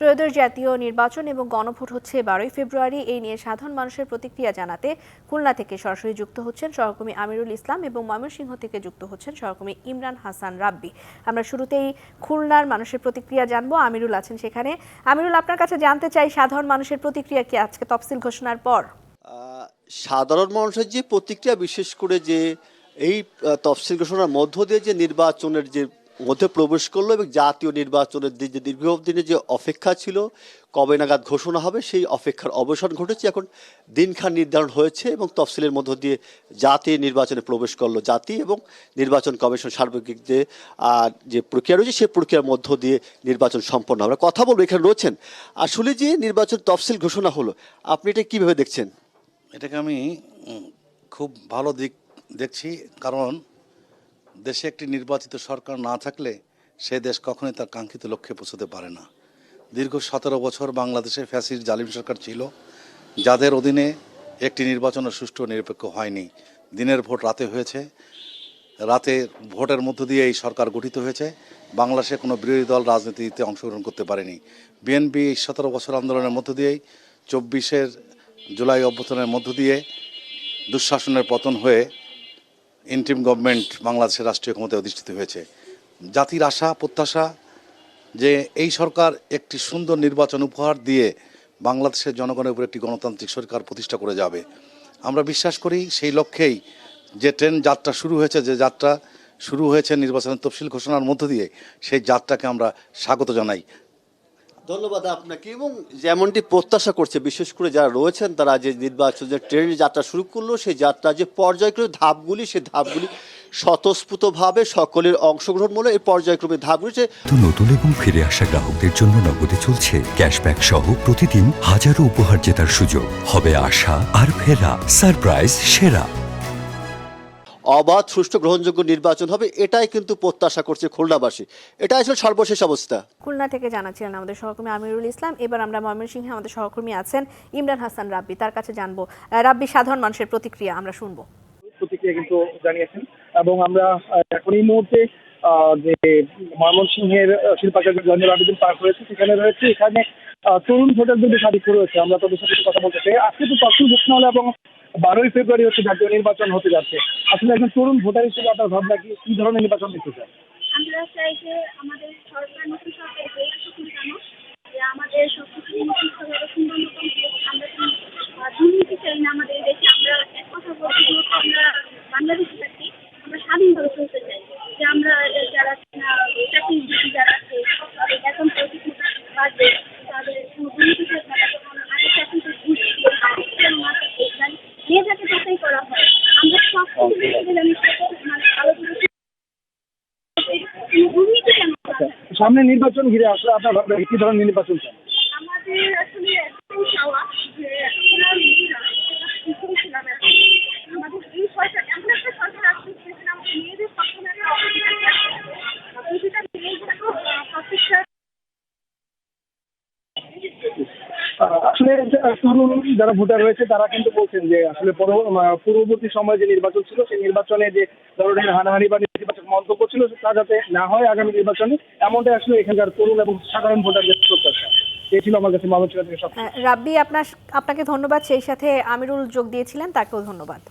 ত্রয়োদশ জাতীয় নির্বাচন এবং গণভোট হচ্ছে 12 ফেব্রুয়ারি। এই নিয়ে সাধারণ মানুষের প্রতিক্রিয়া জানাতে খুলনা থেকে সরাসরি যুক্ত হচ্ছেন সহকর্মী আমিরুল ইসলাম এবং ময়মনসিংহ থেকে যুক্ত হচ্ছেন সহকর্মী ইমরান হাসান রাব্বি। আমরা শুরুতেই খুলনার মানুষের প্রতিক্রিয়া জানবো। আমিরুল আছেন সেখানে। আমিরুল, আপনার কাছে জানতে চাই সাধারণ মানুষের প্রতিক্রিয়া কি আজকে তফসিল ঘোষণার পর? সাধারণ মানুষের যে প্রতিক্রিয়া, বিশেষ করে যে এই তফসিল ঘোষণার মধ্য দিয়ে যে নির্বাচনের যে মধ্যে প্রবেশ করলো এবং জাতীয় নির্বাচনের যে দীর্ঘদিনের যে অপেক্ষা ছিল কবে নাগাদ ঘোষণা হবে, সেই অপেক্ষার অবসান ঘটেছে। এখন দিনক্ষণ নির্ধারণ হয়েছে এবং তফসিলের মধ্য দিয়ে জাতীয় নির্বাচনে প্রবেশ করলো জাতি এবং নির্বাচন কমিশন সার্বক্ষিক যে প্রক্রিয়া রয়েছে সেই প্রক্রিয়ার মধ্য দিয়ে নির্বাচন সম্পন্ন হবে। কথা বলবো, এখানে রয়েছেন আসলে যে নির্বাচন তফসিল ঘোষণা হলো, আপনি এটা কিভাবে দেখছেন? এটাকে আমি খুব ভালো দিক দেখছি, কারণ দেশে একটি নির্বাচিত সরকার না থাকলে সে দেশ কখনোই তার কাঙ্ক্ষিত লক্ষ্যে পৌঁছতে পারে না। দীর্ঘ 17 বছর বাংলাদেশে ফ্যাসিস্ট জালিম সরকার ছিল, যাদের অধীনে একটি নির্বাচনের সুষ্ঠু নিরপেক্ষ হয়নি। দিনের ভোট রাতে হয়েছে, রাতে ভোটের মধ্য দিয়ে এই সরকার গঠিত হয়েছে। বাংলাদেশে কোনো বিরোধী দল রাজনীতিতে অংশগ্রহণ করতে পারেনি। বিএনপি 17 বছর আন্দোলনের মধ্য দিয়েই 24 জুলাই অভ্যুত্থানের মধ্য দিয়ে দুঃশাসনের পতন হয়ে ইন্টিম গভর্নমেন্ট বাংলাদেশের রাষ্ট্রীয় ক্ষমতায় অধিষ্ঠিত হয়েছে। জাতির আশা প্রত্যাশা যে এই সরকার একটি সুন্দর নির্বাচন উপহার দিয়ে বাংলাদেশের জনগণের উপর একটি গণতান্ত্রিক সরকার প্রতিষ্ঠা করে যাবে। আমরা বিশ্বাস করি সেই লক্ষ্যেই যে ট্রেন যাত্রা শুরু হয়েছে, যে যাত্রা শুরু হয়েছে নির্বাচনের তফসিল ঘোষণার মধ্য দিয়ে, সেই যাত্রাকে আমরা স্বাগত জানাই। ধন্যবাদ আপনাকে। এবং যেমনটি প্রত্যাশা করছে বিশেষ করে যারা রয়েছেন, তারা যে নির্বাচন যে ট্রেনের যাত্রা শুরু করলো, সেই যাত্রা যে পর্যায়ক্রমে ধাপগুলি, সেই ধাপগুলি স্বতঃস্ফূর্তভাবে সকলের অংশগ্রহণমূলক এই পর্যায়ক্রমে ধাপগুলি নতুন এবং ফিরে আসা গ্রাহকদের জন্য নগদে চলছে ক্যাশব্যাক সহ প্রতিদিন হাজারো উপহার জেতার সুযোগ। হবে আশা আর ফেরা, সারপ্রাইজ সেরা। অবাধ, সুষ্ঠু, গ্রহণযোগ্য নির্বাচন হবে, এটাই কিন্তু প্রত্যাশা করছে খুলনাবাসী। এটাই আসলে সর্বশেষ অবস্থা। খুলনা থেকে জানাচ্ছিলেন আমাদের সহকর্মী আমিরুল ইসলাম। এবার আমরা ময়মনসিংহে আমাদের সহকর্মী আছেন ইমরান হাসান রাব্বি, তার কাছে জানবো। রাব্বি, সাধারণ মানুষের প্রতিক্রিয়া আমরা শুনবো। প্রতিক্রিয়া কিন্তু জানিয়েছেন এবং আমরা এখন এই মুহূর্তে যে ময়মনসিংহের শিল্পাচার্য জয়নুল আবেদিন পার্ক রয়েছে সেখানে রয়েছে। এখানে তরুণ ভোটারদের বেশ আধিক্য রয়েছে। আমরা তাদের সাথে কথা বলতে চাই। আজকে তো তফসিল ঘোষণা হলো এবং 12 ফেব্রুয়ারি হচ্ছে জাতীয় নির্বাচন হতে যাচ্ছে। আসলে একজন তরুণ ভোটার হিসেবে আপনার ভাবনা কি ধরনের নির্বাচন দেখতে চান? আমরা চাই যে আমাদের সরকার, নতুন সরকার যে কেন যে আমাদের সবকিছু নিশ্চিতভাবে সুন্দর মতন আমরা দুর্নীতি চাই না আমাদের দেশে। আমরা এক কথা বলতে আমরা বাংলাদেশে থাকি, আমরা স্বাধীনভাবে চলতে চাই। যে আমরা যারা চাকরিজীবী যারা আছে তাদের বেতন প্রতিষ্ঠা বাড়বে, তাদের কোনো দুর্নীতি থাকবে না। যখন আগে চাকরিতে ঘুষ মেয়েটাকে যাচাই করা হয়, আমরা সব কিছু জানি মানে আলোচনা সামনে নির্বাচন ঘিরে আসলে আপনার ভাবনা কি ধরনের নির্বাচন চান? আমাদের আসলে একটাই চাওয়া যে আমাদের এই সরকার এমন একটা সরকার আসতে চেয়েছিলাম মেয়েদের সবসময় আসলে তরুণ যারা ভোটার রয়েছে তারা কিন্তু বলছেন যে আসলে পূর্ববর্তী সময়ে যে নির্বাচন ছিল সেই নির্বাচনে যে ধরনের হানাহানি বা নেতিবাচক মন্তব্য ছিল তা যাতে না হয় আগামী নির্বাচনে, এমনটাই আসলে এখানকার তরুণ এবং সাধারণ ভোটারদের প্রত্যাশা। এই ছিল আমার কাছে ময়মনসিংহ থেকে সব। রাব্বি, আপনাকে ধন্যবাদ। সেই সাথে আমিরুল যোগ দিয়েছিলেন, তাকেও ধন্যবাদ।